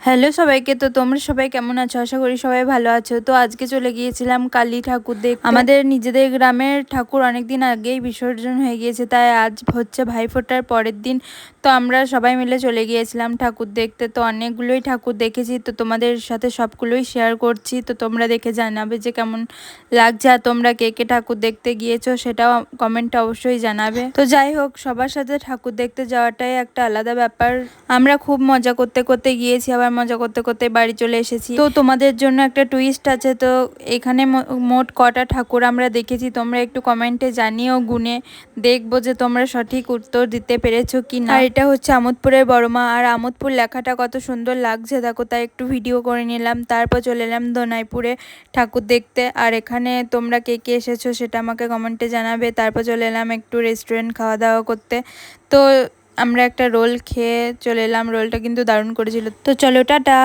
Hello সবাইকে। তো তোমরা সবাই কেমন আছো? আশা করি সবাই ভালো আছো। তো আজকে চলে গিয়েছিলাম কালী ঠাকুর দেখতে। আমাদের নিজেদের গ্রামের ঠাকুর অনেকদিন আগেই বিসর্জন হয়ে গিয়েছে, তাই আজ হচ্ছে ভাইফোঁটার পরের দিন। তো আমরা সবাই মিলে চলে গিয়েছিলাম ঠাকুর দেখতে। তো অনেকগুলোই ঠাকুর দেখেছি, তো তোমাদের সাথে সবগুলোই শেয়ার করছি। তো তোমরা দেখে জানাবে যে কেমন লাগছে, আর তোমরা কে কে ঠাকুর দেখতে গিয়েছো সেটাও কমেন্টে অবশ্যই জানাবে। তো যাই হোক, সবার সাথে ঠাকুর দেখতে যাওয়াটাই একটা আলাদা ব্যাপার। আমরা খুব মজা করতে করতে গিয়েছি, আবার মজা করতে করতে বাড়ি চলে এসেছি। তো তোমাদের জন্য একটা টুইস্ট আছে। তো এখানে মোট কটা ঠাকুর আমরা দেখেছি তোমরা একটু কমেন্টে জানিও, গুনে দেখবো যে তোমরা সঠিক উত্তর দিতে পেরেছো কি না। আর এটা হচ্ছে আমোদপুরের বড়মা, আর আমোদপুর লেখাটা কত সুন্দর লাগছে দেখো, তাই একটু ভিডিও করে নিলাম। তারপর চলে এলাম ধনাইপুরে ঠাকুর দেখতে। আর এখানে তোমরা কে কে এসেছো সেটা আমাকে কমেন্টে জানাবে। তারপর চলে এলাম একটু রেস্টুরেন্ট খাওয়া দাওয়া করতে। তো আমরা একটা রোল খেয়ে চলে এলাম, রোলটা কিন্তু দারুণ করেছিল। তো চলো, টাটা।